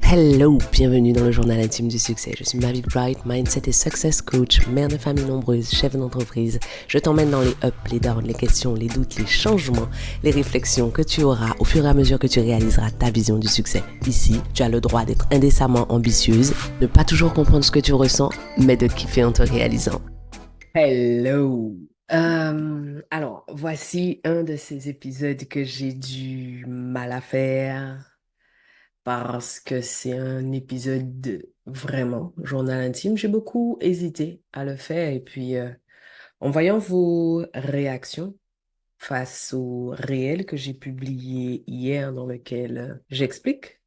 Hello, bienvenue dans le journal intime du succès. Je suis Mavic Bright, Mindset et Success Coach, mère de famille nombreuse, chef d'entreprise. Je t'emmène dans les ups, les downs, les questions, les doutes, les changements, les réflexions que tu auras au fur et à mesure que tu réaliseras ta vision du succès. Ici, tu as le droit d'être indécemment ambitieuse, ne pas toujours comprendre ce que tu ressens, mais de kiffer en te réalisant. Hello! Alors, voici un de ces épisodes que j'ai du mal à faire parce que c'est un épisode vraiment journal intime. J'ai beaucoup hésité à le faire et puis en voyant vos réactions face au réel que j'ai publié hier dans lequel j'explique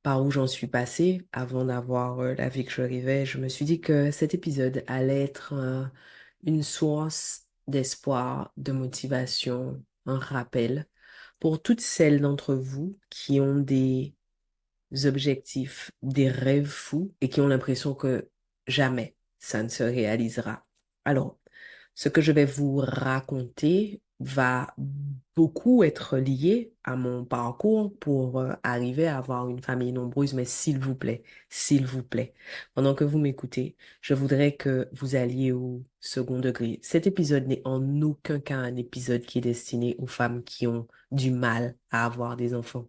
par où j'en suis passée avant d'avoir la vie que je rêvais, je me suis dit que cet épisode allait être une source d'espoir, de motivation, un rappel pour toutes celles d'entre vous qui ont des objectifs, des rêves fous et qui ont l'impression que jamais ça ne se réalisera. Alors, ce que je vais vous raconter va beaucoup être lié à mon parcours pour arriver à avoir une famille nombreuse, mais s'il vous plaît, pendant que vous m'écoutez, je voudrais que vous alliez au second degré. Cet épisode n'est en aucun cas un épisode qui est destiné aux femmes qui ont du mal à avoir des enfants.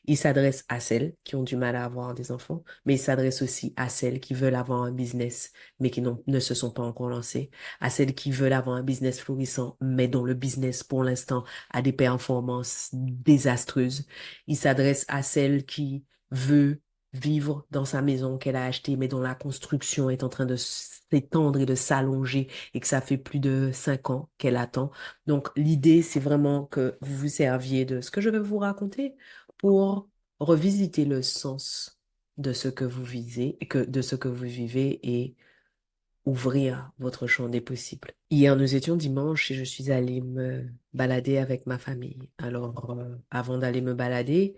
Il s'adresse à celles qui ont du mal à avoir des enfants, mais il s'adresse aussi à celles qui veulent avoir un business, mais qui ne se sont pas encore lancées, à celles qui veulent avoir un business florissant, mais dont le business, pour l'instant, a des performances désastreuses. Il s'adresse à celles qui veulent vivre dans sa maison qu'elle a achetée, mais dont la construction est en train de s'étendre et de s'allonger et que ça fait plus de 5 ans qu'elle attend. Donc, l'idée, c'est vraiment que vous vous serviez de ce que je vais vous raconter pour revisiter le sens de ce que vous visez, de ce que vous vivez et ouvrir votre champ des possibles. Hier, nous étions dimanche et je suis allée me balader avec ma famille. Alors, avant d'aller me balader,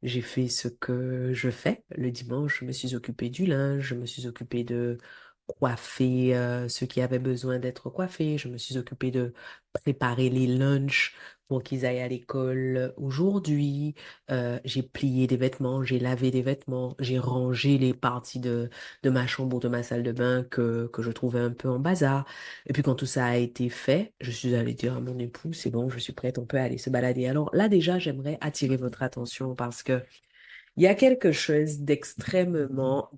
j'ai fait ce que je fais le dimanche. Je me suis occupée du linge, je me suis occupée de coiffer ceux qui avaient besoin d'être coiffés. Je me suis occupée de préparer les lunchs pour qu'ils aillent à l'école aujourd'hui. J'ai plié des vêtements, j'ai lavé des vêtements, j'ai rangé les parties de ma chambre ou de ma salle de bain que je trouvais un peu en bazar. Et puis quand tout ça a été fait, je suis allée dire à mon époux, c'est bon, je suis prête, on peut aller se balader. Alors là déjà, j'aimerais attirer votre attention parce que il y a quelque chose d'extrêmement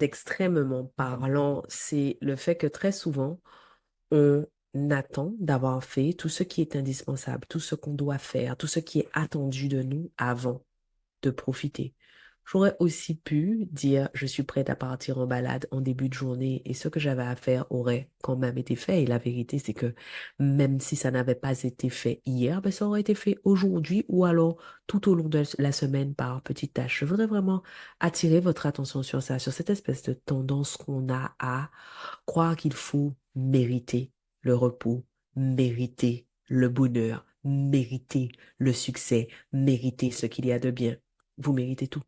parlant, c'est le fait que très souvent, on attend d'avoir fait tout ce qui est indispensable, tout ce qu'on doit faire, tout ce qui est attendu de nous avant de profiter. J'aurais aussi pu dire, je suis prête à partir en balade en début de journée et ce que j'avais à faire aurait quand même été fait. Et la vérité, c'est que même si ça n'avait pas été fait hier, ben, ça aurait été fait aujourd'hui ou alors tout au long de la semaine par petites tâches. Je voudrais vraiment attirer votre attention sur ça, sur cette espèce de tendance qu'on a à croire qu'il faut mériter le repos, mériter le bonheur, mériter le succès, mériter ce qu'il y a de bien. Vous méritez tout.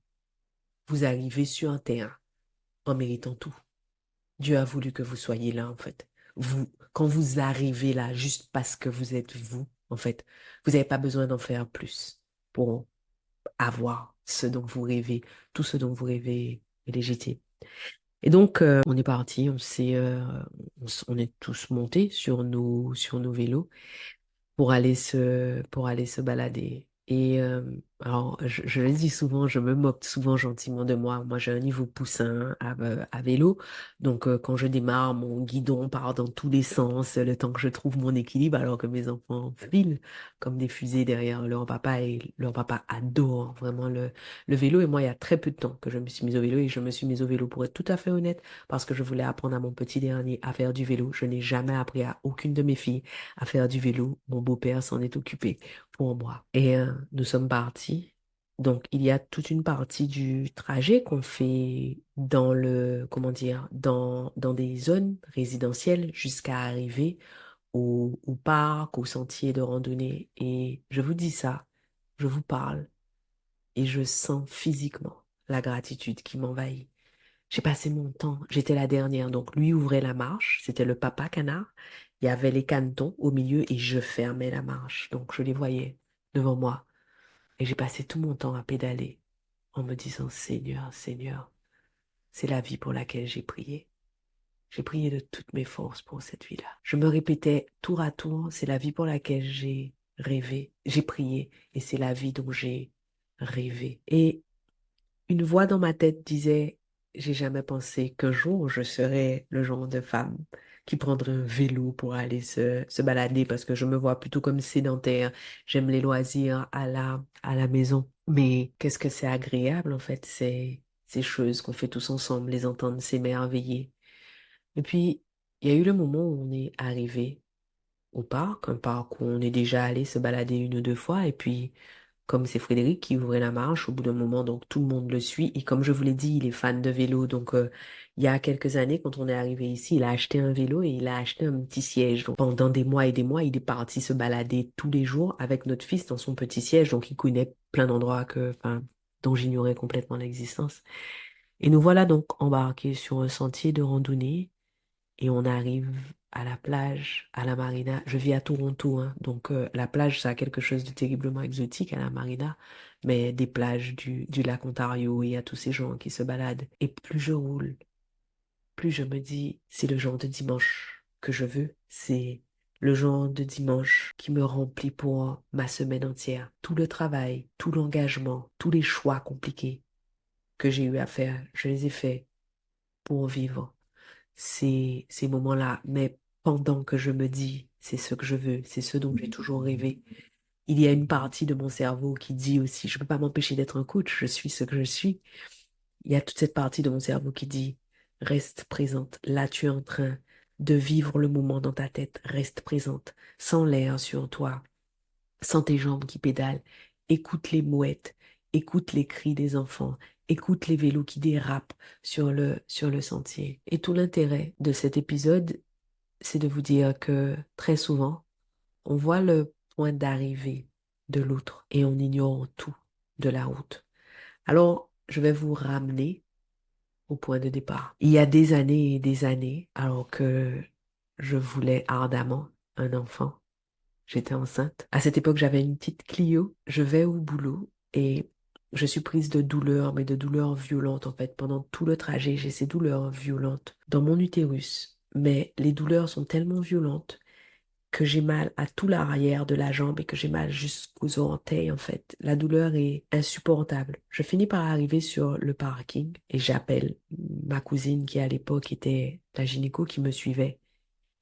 Vous arrivez sur un terrain en méritant tout. Dieu a voulu que vous soyez là, en fait. Quand vous arrivez là, juste parce que vous êtes vous, en fait, vous n'avez pas besoin d'en faire plus pour avoir ce dont vous rêvez, tout ce dont vous rêvez est légitime. Et donc, on est parti, on est tous montés sur nos vélos pour aller se balader. Et alors, je le dis souvent, je me moque souvent gentiment de moi. Moi, j'ai un niveau poussin à vélo. Donc, quand je démarre, mon guidon part dans tous les sens, le temps que je trouve mon équilibre, alors que mes enfants filent comme des fusées derrière leur papa et leur papa adore vraiment le vélo. Et moi, il y a très peu de temps que je me suis mise au vélo et je me suis mise au vélo pour être tout à fait honnête parce que je voulais apprendre à mon petit dernier à faire du vélo. Je n'ai jamais appris à aucune de mes filles à faire du vélo. Mon beau-père s'en est occupé pour moi. Et nous sommes partis. Donc, il y a toute une partie du trajet qu'on fait dans comment dire, dans des zones résidentielles jusqu'à arriver au parc, au sentier de randonnée. Et je vous dis ça, je vous parle et je sens physiquement la gratitude qui m'envahit. J'ai passé mon temps, j'étais la dernière, donc lui ouvrait la marche, c'était le papa canard. Il y avait les canetons au milieu et je fermais la marche. Donc je les voyais devant moi. Et j'ai passé tout mon temps à pédaler en me disant, Seigneur, Seigneur, c'est la vie pour laquelle j'ai prié. J'ai prié de toutes mes forces pour cette vie-là. Je me répétais tour à tour, c'est la vie pour laquelle j'ai rêvé, j'ai prié, et c'est la vie dont j'ai rêvé. Et une voix dans ma tête disait, j'ai jamais pensé qu'un jour je serais le genre de femme qui prendrait un vélo pour aller se balader parce que je me vois plutôt comme sédentaire. J'aime les loisirs à la maison. Mais qu'est-ce que c'est agréable en fait, ces choses qu'on fait tous ensemble, les entendre s'émerveiller. Et puis, il y a eu le moment où on est arrivé au parc, un parc où on est déjà allé se balader une ou deux fois, et puis comme c'est Frédéric qui ouvrait la marche au bout d'un moment, donc tout le monde le suit. Et comme je vous l'ai dit, il est fan de vélo. Donc, il y a quelques années, quand on est arrivé ici, il a acheté un vélo et il a acheté un petit siège. Donc, pendant des mois et des mois, il est parti se balader tous les jours avec notre fils dans son petit siège. Donc, il connaît plein d'endroits enfin, dont j'ignorais complètement l'existence. Et nous voilà donc embarqués sur un sentier de randonnée et on arrive à la plage, à la marina. Je vis à Toronto, hein, donc la plage, ça a quelque chose de terriblement exotique à la marina, mais des plages du lac Ontario, il y a tous ces gens qui se baladent. Et plus je roule, plus je me dis, c'est le genre de dimanche que je veux, c'est le genre de dimanche qui me remplit pour ma semaine entière. Tout le travail, tout l'engagement, tous les choix compliqués que j'ai eu à faire, je les ai faits pour vivre ces moments-là. Mais pendant que je me dis, c'est ce que je veux, c'est ce dont j'ai toujours rêvé, il y a une partie de mon cerveau qui dit aussi, je ne peux pas m'empêcher d'être un coach, je suis ce que je suis. Il y a toute cette partie de mon cerveau qui dit, reste présente. Là, tu es en train de vivre le moment dans ta tête. Reste présente, sans l'air sur toi, sans tes jambes qui pédalent. Écoute les mouettes, écoute les cris des enfants, écoute les vélos qui dérapent sur le sentier. Et tout l'intérêt de cet épisode, c'est de vous dire que très souvent, on voit le point d'arrivée de l'autre et on ignore tout de la route. Alors, je vais vous ramener au point de départ. Il y a des années et des années, alors que je voulais ardemment un enfant, j'étais enceinte. À cette époque, j'avais une petite Clio. Je vais au boulot et je suis prise de douleurs, mais de douleurs violentes en fait. Pendant tout le trajet, j'ai ces douleurs violentes dans mon utérus. Mais les douleurs sont tellement violentes que j'ai mal à tout l'arrière de la jambe et que j'ai mal jusqu'aux orteils en fait. La douleur est insupportable. Je finis par arriver sur le parking et j'appelle ma cousine qui à l'époque était la gynéco qui me suivait.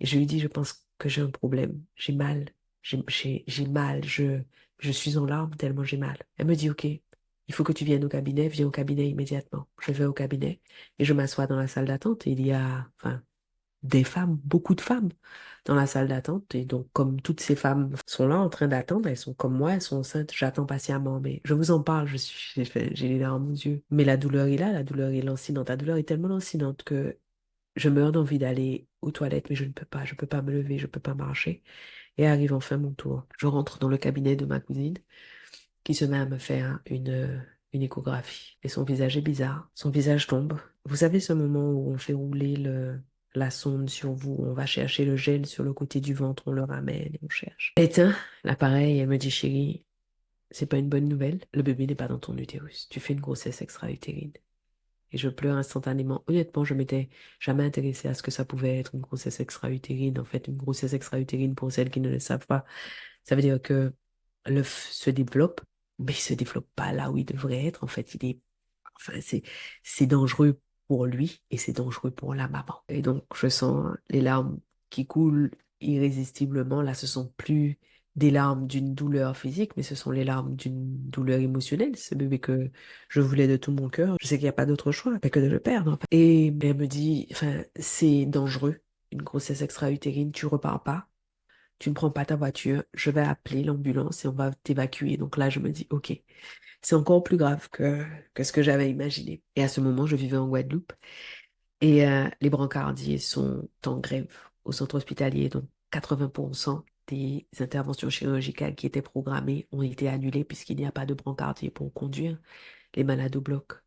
Et je lui dis, je pense que j'ai un problème. J'ai mal. J'ai mal. Je suis en larmes tellement j'ai mal. Elle me dit, OK, il faut que tu viennes au cabinet. Viens au cabinet immédiatement. Je vais au cabinet et je m'assois dans la salle d'attente. Et il y a, enfin, des femmes, beaucoup de femmes dans la salle d'attente. Et donc, comme toutes ces femmes sont là en train d'attendre, elles sont comme moi, elles sont enceintes, j'attends patiemment. Mais je vous en parle, j'ai les larmes aux yeux. Mais la douleur est là, la douleur est lancinante. La douleur est tellement lancinante que je meurs d'envie d'aller aux toilettes, mais je peux pas me lever, je peux pas marcher. Et arrive enfin mon tour. Je rentre dans le cabinet de ma cousine qui se met à me faire une échographie. Et son visage est bizarre. Son visage tombe. Vous savez ce moment où on fait rouler la sonde sur vous, on va chercher le gel sur le côté du ventre, on le ramène et on cherche. Elle éteint l'appareil, elle me dit, chérie, c'est pas une bonne nouvelle. Le bébé n'est pas dans ton utérus. Tu fais une grossesse extra-utérine. Et je pleure instantanément. Honnêtement, je m'étais jamais intéressée à ce que ça pouvait être une grossesse extra-utérine. En fait, une grossesse extra-utérine, pour celles qui ne le savent pas, ça veut dire que l'œuf se développe, mais il se développe pas là où il devrait être. En fait, enfin, c'est dangereux pour lui et c'est dangereux pour la maman. Et donc, je sens les larmes qui coulent irrésistiblement. Là, ce sont plus des larmes d'une douleur physique, mais ce sont les larmes d'une douleur émotionnelle. Ce bébé que je voulais de tout mon cœur. Je sais qu'il n'y a pas d'autre choix que de le perdre, en fait. Et elle me dit, enfin, c'est dangereux. Une grossesse extra-utérine, tu repars pas. Tu ne prends pas ta voiture, je vais appeler l'ambulance et on va t'évacuer. Donc là, je me dis, OK, c'est encore plus grave que ce que j'avais imaginé. Et à ce moment, je vivais en Guadeloupe et les brancardiers sont en grève au centre hospitalier. Donc 80% des interventions chirurgicales qui étaient programmées ont été annulées puisqu'il n'y a pas de brancardier pour conduire les malades au bloc.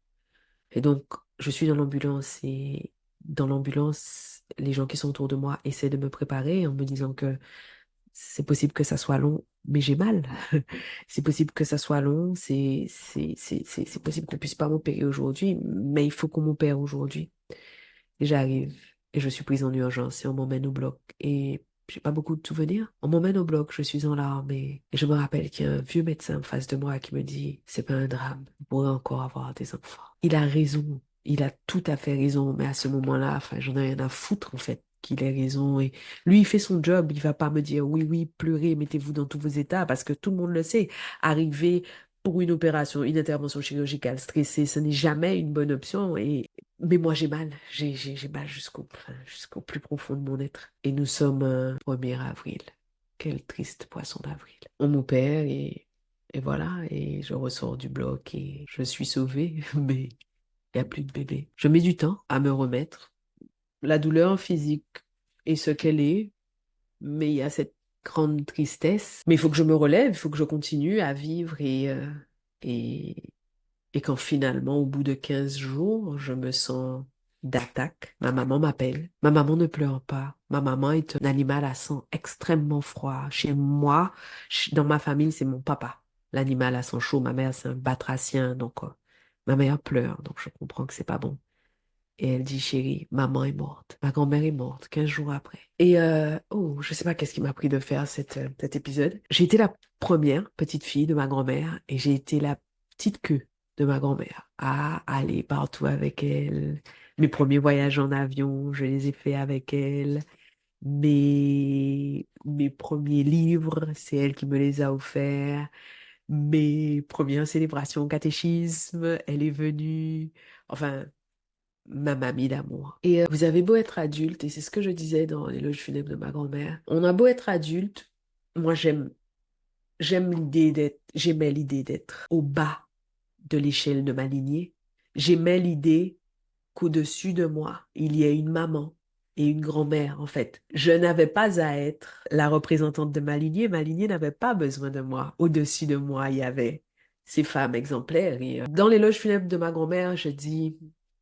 Et donc, je suis dans l'ambulance et dans l'ambulance, les gens qui sont autour de moi essaient de me préparer en me disant que c'est possible que ça soit long, mais j'ai mal. C'est possible que ça soit long, c'est possible qu'on puisse pas m'opérer aujourd'hui, mais il faut qu'on m'opère aujourd'hui. Et j'arrive, et je suis prise en urgence, et on m'emmène au bloc. Et j'ai pas beaucoup de souvenirs. On m'emmène au bloc, je suis en larmes, et je me rappelle qu'il y a un vieux médecin en face de moi qui me dit, c'est pas un drame, vous pourrez encore avoir des enfants. Il a raison, il a tout à fait raison, mais à ce moment-là, enfin, j'en ai rien à foutre, en fait, qu'il ait raison. Et lui, il fait son job, il va pas me dire, oui, oui, pleurez, mettez-vous dans tous vos états, parce que tout le monde le sait. Arriver pour une opération, une intervention chirurgicale stressée, ce n'est jamais une bonne option. Mais moi, j'ai mal. J'ai mal jusqu'au plus profond de mon être. Et nous sommes un 1er avril. Quel triste poisson d'avril. On m'opère et voilà. Et je ressors du bloc et je suis sauvée, mais il n'y a plus de bébé. Je mets du temps à me remettre. La douleur physique est ce qu'elle est, mais il y a cette grande tristesse. Mais il faut que je me relève, il faut que je continue à vivre et, et quand finalement, au bout de 15 jours, je me sens d'attaque, ma maman m'appelle. Ma maman ne pleure pas. Ma maman est un animal à sang extrêmement froid. Chez moi, dans ma famille, c'est mon papa. L'animal à sang chaud. Ma mère, c'est un batracien. Donc, ma mère pleure. Donc, je comprends que c'est pas bon. Et elle dit, chérie, maman est morte. Ma grand-mère est morte 15 jours après. Et, oh, je sais pas qu'est-ce qui m'a pris de faire cet épisode. J'ai été la première petite fille de ma grand-mère et j'ai été la petite queue de ma grand-mère à aller partout avec elle. Mes premiers voyages en avion, je les ai faits avec elle. Mes premiers livres, c'est elle qui me les a offerts. Mes premières célébrations au catéchisme, elle est venue. Enfin, ma mamie d'amour. Et vous avez beau être adulte, et c'est ce que je disais dans l'éloge funèbre de ma grand-mère, on a beau être adulte, moi j'aimais l'idée d'être au bas de l'échelle de ma lignée. J'aimais l'idée qu'au-dessus de moi, il y ait une maman et une grand-mère, en fait. Je n'avais pas à être la représentante de ma lignée n'avait pas besoin de moi. Au-dessus de moi, il y avait ces femmes exemplaires. Et, dans l'éloge funèbre de ma grand-mère, je dis,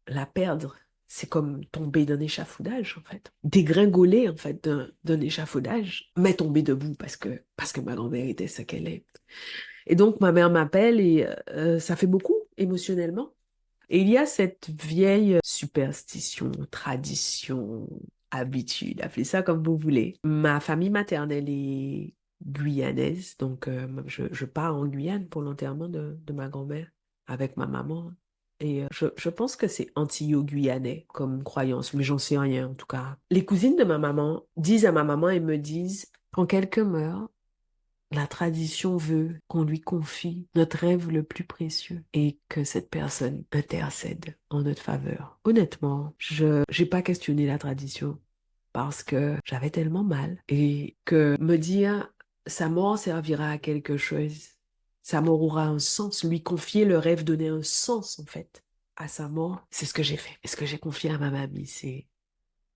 la perdre, c'est comme tomber d'un échafaudage, en fait. Dégringoler, en fait, d'un échafaudage, mais tomber debout parce que ma grand-mère était ce qu'elle est. Et donc, ma mère m'appelle et ça fait beaucoup émotionnellement. Et il y a cette vieille superstition, tradition, habitude, appelez ça comme vous voulez. Ma famille maternelle est guyanaise, donc je pars en Guyane pour l'enterrement de ma grand-mère avec ma maman. Et je pense que c'est antillo-guyanais comme croyance, mais j'en sais rien en tout cas. Les cousines de ma maman disent à ma maman et me disent, quand quelqu'un meurt, la tradition veut qu'on lui confie notre rêve le plus précieux et que cette personne intercède en notre faveur. Honnêtement, je n'ai pas questionné la tradition parce que j'avais tellement mal et que me dire sa mort servira à quelque chose, sa mort aura un sens, lui confier le rêve, donner un sens en fait à sa mort, c'est ce que j'ai fait. Et ce que j'ai confié à ma mamie, c'est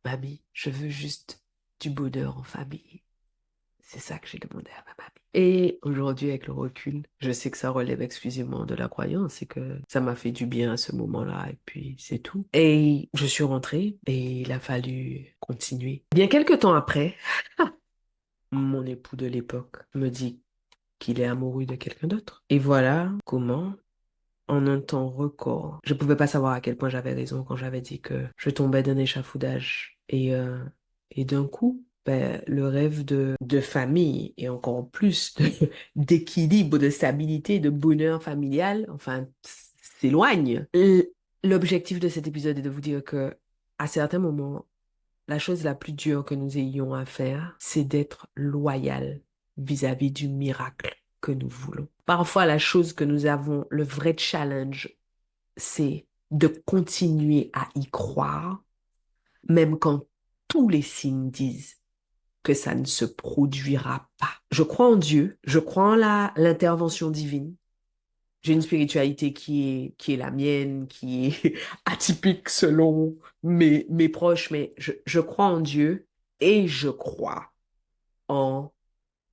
mamie, je veux juste du bonheur en famille. C'est ça que j'ai demandé à ma mamie. Et aujourd'hui, avec le recul, je sais que ça relève exclusivement de la croyance et que ça m'a fait du bien à ce moment-là et puis c'est tout. Et je suis rentrée et il a fallu continuer. Bien quelques temps après, mon époux de l'époque me dit qu'il est amoureux de quelqu'un d'autre. Et voilà comment, en un temps record, je pouvais pas savoir à quel point j'avais raison quand j'avais dit que je tombais d'un échafaudage. Et d'un coup, ben, le rêve de famille et encore plus d'équilibre, de stabilité, de bonheur familial, enfin, s'éloigne. L'objectif de cet épisode est de vous dire que, à certains moments, la chose la plus dure que nous ayons à faire, c'est d'être loyal vis-à-vis du miracle que nous voulons. Parfois, la chose que nous avons, le vrai challenge, c'est de continuer à y croire, même quand tous les signes disent que ça ne se produira pas. Je crois en Dieu, je crois en l'intervention divine. J'ai une spiritualité qui est la mienne, qui est atypique selon mes proches, mais je crois en Dieu et je crois en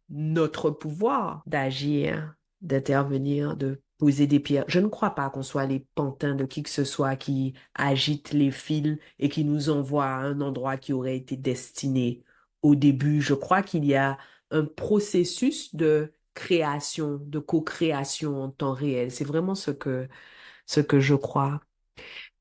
notre pouvoir d'agir, d'intervenir, de poser des pierres. Je ne crois pas qu'on soit les pantins de qui que ce soit qui agite les fils et qui nous envoie à un endroit qui aurait été destiné au début. Je crois qu'il y a un processus de création, de co-création en temps réel. C'est vraiment ce que je crois.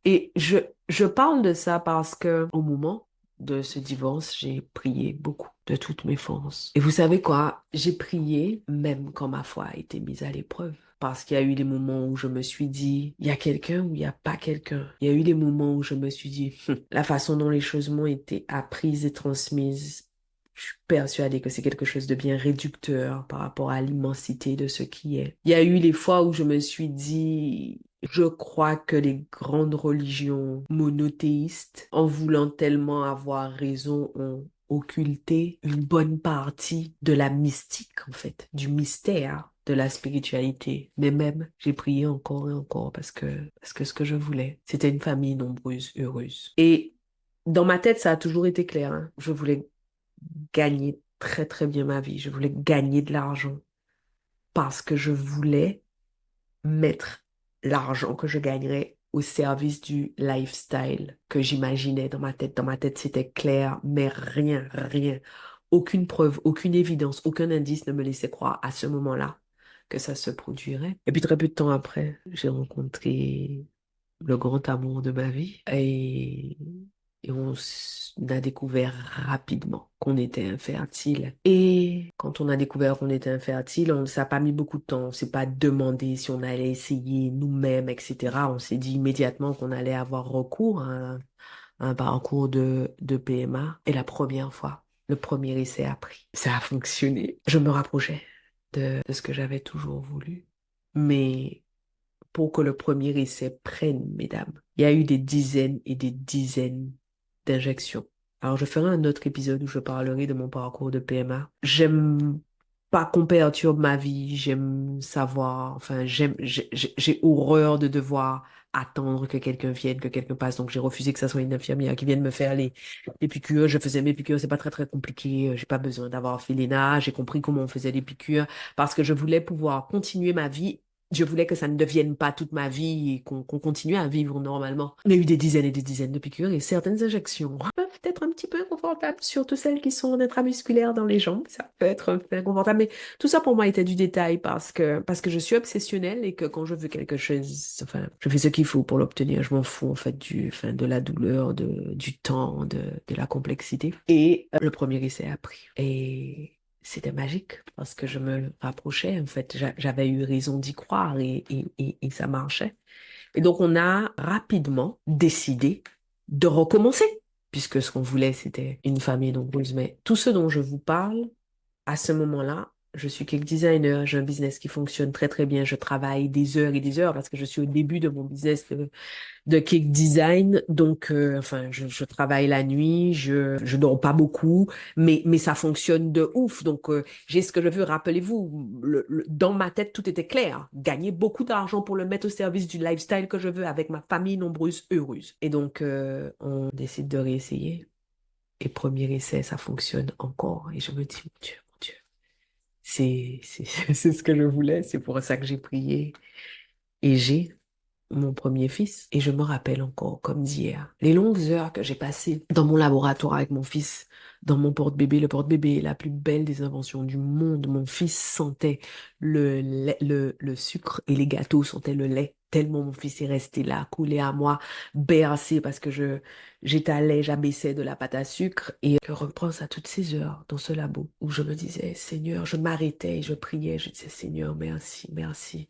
Et je parle de ça parce que au moment de ce divorce, j'ai prié beaucoup de toutes mes forces. Et vous savez quoi? J'ai prié même quand ma foi a été mise à l'épreuve. Parce qu'il y a eu des moments où je me suis dit, il y a quelqu'un ou il n'y a pas quelqu'un. Il y a eu des moments où je me suis dit, la façon dont les choses m'ont été apprises et transmises, je suis persuadée que c'est quelque chose de bien réducteur par rapport à l'immensité de ce qui est. Il y a eu les fois où je me suis dit, je crois que les grandes religions monothéistes, en voulant tellement avoir raison, ont occulté une bonne partie de la mystique, en fait, du mystère de la spiritualité. Mais même, j'ai prié encore et encore parce que ce que je voulais, c'était une famille nombreuse, heureuse. Et dans ma tête, ça a toujours été clair, hein. Je voulais gagner très très bien ma vie. Je voulais gagner de l'argent parce que je voulais mettre l'argent que je gagnerais au service du lifestyle que j'imaginais dans ma tête. Dans ma tête, c'était clair, mais rien, rien. Aucune preuve, aucune évidence, aucun indice ne me laissait croire à ce moment-là que ça se produirait. Et puis très peu de temps après, j'ai rencontré le grand amour de ma vie et on a découvert rapidement qu'on était infertile. Et quand on a découvert qu'on était infertile, ça n'a pas mis beaucoup de temps. On s'est pas demandé si on allait essayer nous-mêmes, etc. On s'est dit immédiatement qu'on allait avoir recours à un parcours de PMA. Et la première fois, le premier essai a pris. Ça a fonctionné. Je me rapprochais de ce que j'avais toujours voulu. Mais pour que le premier essai prenne, mesdames, il y a eu des dizaines et des dizaines d'injections. Alors, je ferai un autre épisode où je parlerai de mon parcours de PMA. J'aime pas qu'on perturbe ma vie, j'aime savoir, enfin, j'ai horreur de devoir attendre que quelqu'un vienne, que quelqu'un passe. Donc, j'ai refusé que ça soit une infirmière qui vienne me faire les piqûres. Je faisais mes piqûres, c'est pas très, très compliqué. J'ai pas besoin d'avoir fait l'ENA. J'ai compris comment on faisait les piqûres parce que je voulais pouvoir continuer ma vie. Je voulais que ça ne devienne pas toute ma vie et qu'on continue à vivre normalement. Il y a eu des dizaines et des dizaines de piqûres et certaines injections peuvent être un petit peu inconfortables, surtout celles qui sont intramusculaires dans les jambes. Ça peut être un peu inconfortable, mais tout ça pour moi était du détail parce que je suis obsessionnelle et que quand je veux quelque chose, enfin, je fais ce qu'il faut pour l'obtenir. Je m'en fous en fait enfin, de la douleur, du temps, de la complexité. Et le premier essai a pris. Et c'était magique parce que je me rapprochais. En fait, j'avais eu raison d'y croire et ça marchait. Et donc, on a rapidement décidé de recommencer puisque ce qu'on voulait, c'était une famille nombreuse. Mais tout ce dont je vous parle, à ce moment-là, je suis cake designer, j'ai un business qui fonctionne très très bien, je travaille des heures et des heures parce que je suis au début de mon business de cake design. Donc, enfin, je travaille la nuit, je dors pas beaucoup, mais ça fonctionne de ouf. Donc, j'ai ce que je veux. Rappelez-vous, dans ma tête, tout était clair. Gagner beaucoup d'argent pour le mettre au service du lifestyle que je veux avec ma famille nombreuse, heureuse. Et donc, on décide de réessayer. Et premier essai, ça fonctionne encore. Et je me dis, mon Dieu, c'est ce que je voulais. C'est pour ça que j'ai prié. Et j'ai mon premier fils. Et je me rappelle encore, comme d'hier, les longues heures que j'ai passées dans mon laboratoire avec mon fils, dans mon porte-bébé. Le porte-bébé est la plus belle des inventions du monde. Mon fils sentait le sucre et les gâteaux sentaient le lait. Tellement mon fils est resté là, collé à moi, bercé parce que j'étalais, j'abaissais de la pâte à sucre. Et je repense à toutes ces heures dans ce labo où je me disais, Seigneur, je m'arrêtais et je priais. Je disais, Seigneur, merci, merci.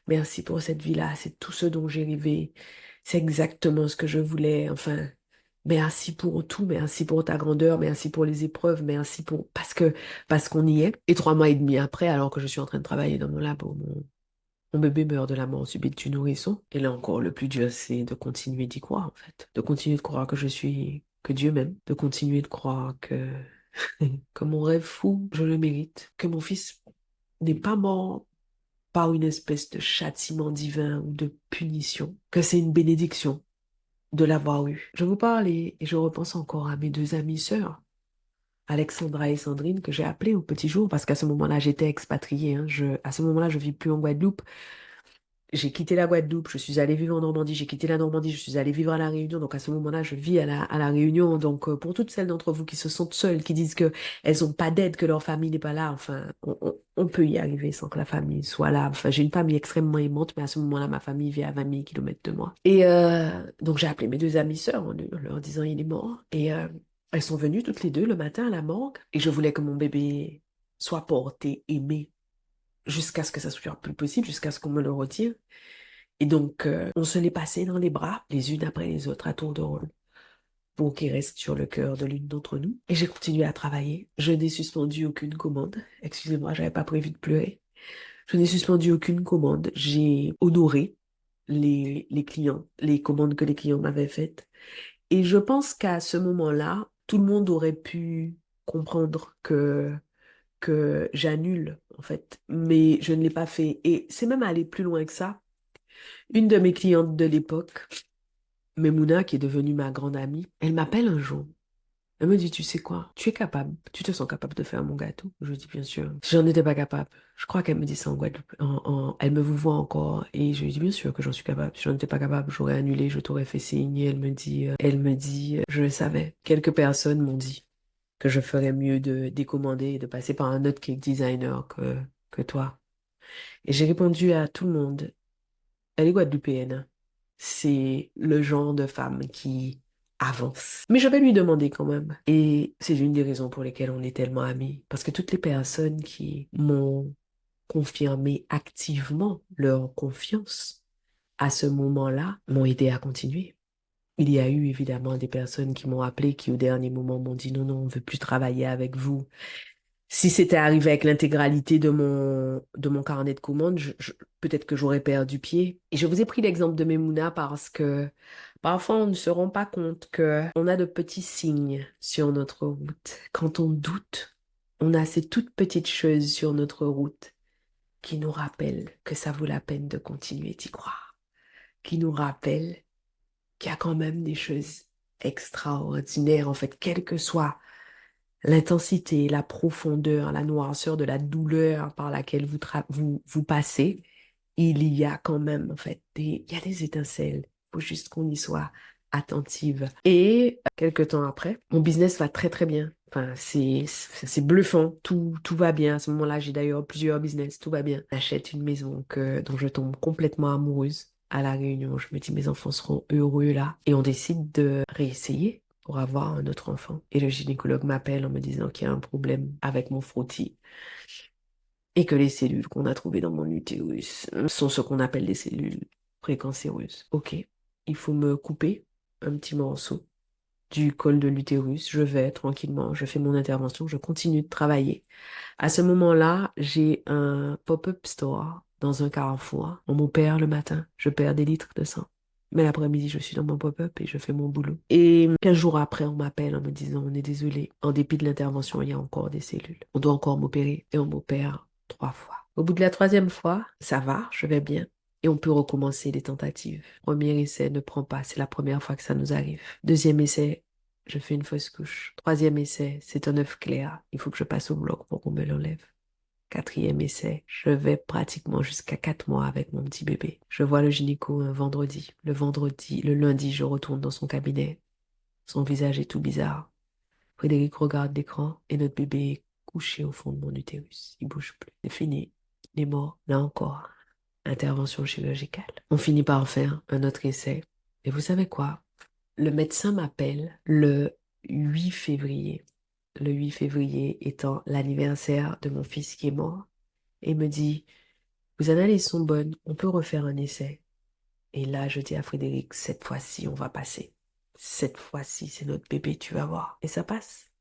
Merci pour cette vie-là, c'est tout ce dont j'ai rêvé. C'est exactement ce que je voulais. Enfin, merci pour tout, merci pour ta grandeur, merci pour les épreuves, merci pour parce qu'on y est. Et 3 mois et demi après, alors que je suis en train de travailler dans mon labo, mon bébé meurt de la mort subite du nourrisson. Et là encore, le plus dur, c'est de continuer d'y croire, en fait. De continuer de croire que Dieu m'aime. De continuer de croire que mon rêve fou, je le mérite. Que mon fils n'est pas mort par une espèce de châtiment divin ou de punition, que c'est une bénédiction de l'avoir eu. Je vous parle et je repense encore à mes 2 amies sœurs, Alexandra et Sandrine, que j'ai appelées au petit jour parce qu'à ce moment-là, j'étais expatriée. À ce moment-là, je vis plus en Guadeloupe. J'ai quitté la Guadeloupe, je suis allée vivre en Normandie, j'ai quitté la Normandie, je suis allée vivre à La Réunion. Donc à ce moment-là, je vis à la Réunion. Donc pour toutes celles d'entre vous qui se sentent seules, qui disent que elles n'ont pas d'aide, que leur famille n'est pas là, enfin, on peut y arriver sans que la famille soit là. Enfin, j'ai une famille extrêmement aimante, mais à ce moment-là, ma famille vit à 20 000 kilomètres de moi. Et donc j'ai appelé mes deux amies sœurs en leur disant il est mort. Et elles sont venues toutes les deux le matin à la morgue. Et je voulais que mon bébé soit porté, aimé, jusqu'à ce que ça soit plus possible, jusqu'à ce qu'on me le retire. Et donc, on se les passait dans les bras, les unes après les autres, à tour de rôle, pour qu'il reste sur le cœur de l'une d'entre nous. Et j'ai continué à travailler. Je n'ai suspendu aucune commande. Excusez-moi, j'avais pas prévu de pleurer. Je n'ai suspendu aucune commande. J'ai honoré les clients, les commandes que les clients m'avaient faites. Et je pense qu'à ce moment-là, tout le monde aurait pu comprendre que j'annule, en fait. Mais je ne l'ai pas fait. Et c'est même aller plus loin que ça. Une de mes clientes de l'époque, Memouna, qui est devenue ma grande amie, elle m'appelle un jour. Elle me dit, tu sais quoi, tu es capable, tu te sens capable de faire mon gâteau? Je lui dis, bien sûr. Si j'en étais pas capable, je crois qu'elle me dit ça en Guadeloupe. Elle me vous voit encore et je lui dis, bien sûr que j'en suis capable. Si j'en étais pas capable, j'aurais annulé, je t'aurais fait signe. Et je le savais. Quelques personnes m'ont dit que je ferais mieux de décommander et de passer par un autre cake designer que toi. Et j'ai répondu à tout le monde, elle est guadeloupéenne, hein. C'est le genre de femme qui avance. Mais je vais lui demander quand même. Et c'est l'une des raisons pour lesquelles on est tellement amis. Parce que toutes les personnes qui m'ont confirmé activement leur confiance à ce moment-là m'ont aidé à continuer. Il y a eu évidemment des personnes qui m'ont appelé, qui au dernier moment m'ont dit non, non, on ne veut plus travailler avec vous. Si c'était arrivé avec l'intégralité de mon carnet de commandes, peut-être que j'aurais perdu pied. Et je vous ai pris l'exemple de Memouna parce que parfois on ne se rend pas compte que on a de petits signes sur notre route. Quand on doute, on a ces toutes petites choses sur notre route qui nous rappellent que ça vaut la peine de continuer d'y croire, qui nous rappellent qu'il y a quand même des choses extraordinaires, en fait, quelle que soit l'intensité, la profondeur, la noirceur de la douleur par laquelle vous passez, il y a quand même, en fait, il y a des étincelles. Il faut juste qu'on y soit attentive. Et quelques temps après, mon business va très, très bien. Enfin, c'est bluffant. Tout va bien. À ce moment-là, j'ai d'ailleurs plusieurs business. Tout va bien. J'achète une maison dont je tombe complètement amoureuse à La Réunion. Je me dis, mes enfants seront heureux là. Et on décide de réessayer pour avoir un autre enfant. Et le gynécologue m'appelle en me disant qu'il y a un problème avec mon frottis et que les cellules qu'on a trouvées dans mon utérus sont ce qu'on appelle des cellules précancéreuses. Ok, il faut me couper un petit morceau du col de l'utérus. Je vais tranquillement, je fais mon intervention, je continue de travailler. À ce moment-là, j'ai un pop-up store dans un carrefour. On m'opère le matin, je perds des litres de sang. Mais l'après-midi, je suis dans mon pop-up et je fais mon boulot. Et 15 jours après, on m'appelle en me disant, on est désolé, en dépit de l'intervention, il y a encore des cellules. On doit encore m'opérer et on m'opère 3 fois. Au bout de la troisième fois, ça va, je vais bien. Et on peut recommencer les tentatives. Premier essai ne prend pas, c'est la première fois que ça nous arrive. Deuxième essai, je fais une fausse couche. Troisième essai, c'est un œuf clair. Il faut que je passe au bloc pour qu'on me l'enlève. Quatrième essai, je vais pratiquement jusqu'à 4 mois avec mon petit bébé. Je vois le gynéco un vendredi. Le lundi, je retourne dans son cabinet. Son visage est tout bizarre. Frédéric regarde l'écran et notre bébé est couché au fond de mon utérus. Il bouge plus. C'est fini. Il est mort. Là encore, intervention chirurgicale. On finit par faire un autre essai. Et vous savez quoi? Le médecin m'appelle le 8 février. Le 8 février étant l'anniversaire de mon fils qui est mort. Et me dit, vos analyses sont bonnes, on peut refaire un essai. Et là, je dis à Frédéric, cette fois-ci, on va passer. Cette fois-ci, c'est notre bébé, tu vas voir. Et ça passe.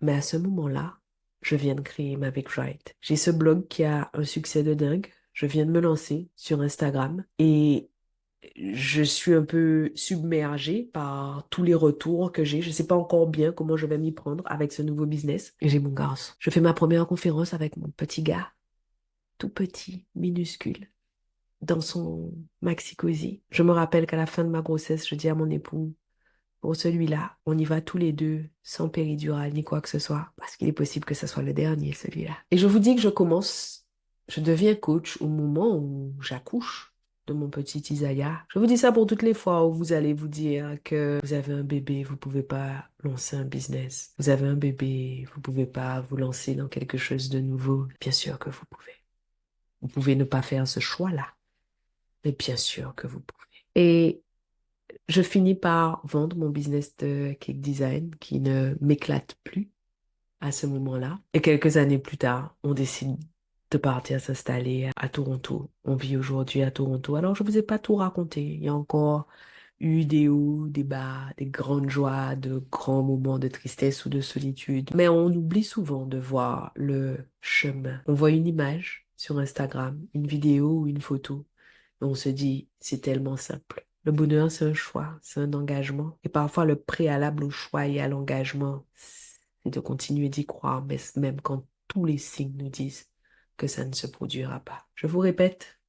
Mais à ce moment-là, je viens de créer ma Big Right. J'ai ce blog qui a un succès de dingue. Je viens de me lancer sur Instagram et je suis un peu submergée par tous les retours que j'ai. Je ne sais pas encore bien comment je vais m'y prendre avec ce nouveau business. Et j'ai mon garçon. Je fais ma première conférence avec mon petit gars, tout petit, minuscule, dans son maxi-cosy. Je me rappelle qu'à la fin de ma grossesse, je dis à mon époux, pour celui-là, on y va tous les deux, sans péridurale ni quoi que ce soit, parce qu'il est possible que ce soit le dernier, celui-là. Et je vous dis que je deviens coach au moment où j'accouche. de mon petit Isaiah. Je vous dis ça pour toutes les fois où vous allez vous dire que vous avez un bébé, vous pouvez pas lancer un business. Vous avez un bébé, vous pouvez pas vous lancer dans quelque chose de nouveau. Bien sûr que vous pouvez. Vous pouvez ne pas faire ce choix-là, mais bien sûr que vous pouvez. Et je finis par vendre mon business de cake design qui ne m'éclate plus à ce moment-là. Et quelques années plus tard, on décide de partir s'installer à Toronto. On vit aujourd'hui à Toronto. Alors, je ne vous ai pas tout raconté. Il y a encore eu des hauts, des bas, des grandes joies, de grands moments de tristesse ou de solitude. Mais on oublie souvent de voir le chemin. On voit une image sur Instagram, une vidéo ou une photo. Et on se dit, c'est tellement simple. Le bonheur, c'est un choix, c'est un engagement. Et parfois, le préalable au choix et à l'engagement, c'est de continuer d'y croire, mais même quand tous les signes nous disent que ça ne se produira pas. Je vous répète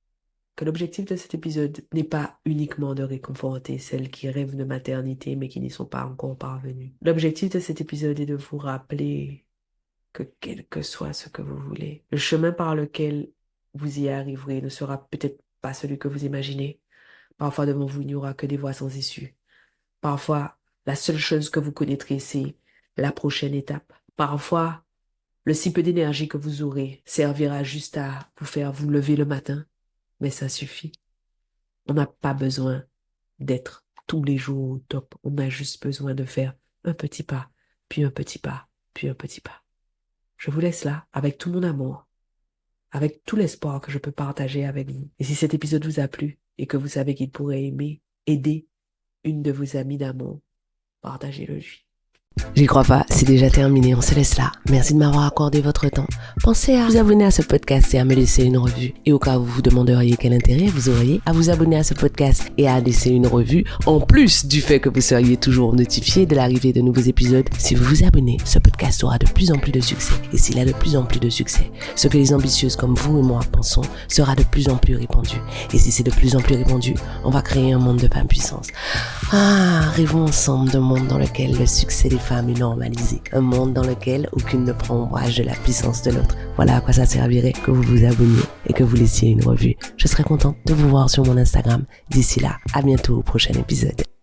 que l'objectif de cet épisode n'est pas uniquement de réconforter celles qui rêvent de maternité mais qui n'y sont pas encore parvenues. L'objectif de cet épisode est de vous rappeler que quel que soit ce que vous voulez, le chemin par lequel vous y arriverez ne sera peut-être pas celui que vous imaginez. Parfois devant vous, il n'y aura que des voies sans issue. Parfois, la seule chose que vous connaîtrez, c'est la prochaine étape. Parfois, le si peu d'énergie que vous aurez servira juste à vous faire vous lever le matin, mais ça suffit. On n'a pas besoin d'être tous les jours au top. On a juste besoin de faire un petit pas, puis un petit pas, puis un petit pas. Je vous laisse là, avec tout mon amour, avec tout l'espoir que je peux partager avec vous. Et si cet épisode vous a plu et que vous savez qu'il pourrait aider une de vos amies d'amour, partagez-le lui. J'y crois pas, c'est déjà terminé, on se laisse là. Merci de m'avoir accordé votre temps. Pensez à vous abonner à ce podcast et à me laisser une revue. Et au cas où vous vous demanderiez quel intérêt vous auriez à vous abonner à ce podcast et à laisser une revue, en plus du fait que vous seriez toujours notifié de l'arrivée de nouveaux épisodes, si vous vous abonnez, ce podcast aura de plus en plus de succès. Et s'il a de plus en plus de succès, ce que les ambitieuses comme vous et moi pensons sera de plus en plus répandu. Et si c'est de plus en plus répandu, on va créer un monde de femmes puissantes. Rêvons ensemble d'un monde dans lequel le succès des femmes est normalisé. Un monde dans lequel aucune ne prend ombrage de la puissance de l'autre. Voilà à quoi ça servirait que vous vous abonniez et que vous laissiez une revue. Je serai contente de vous voir sur mon Instagram. D'ici là, à bientôt au prochain épisode.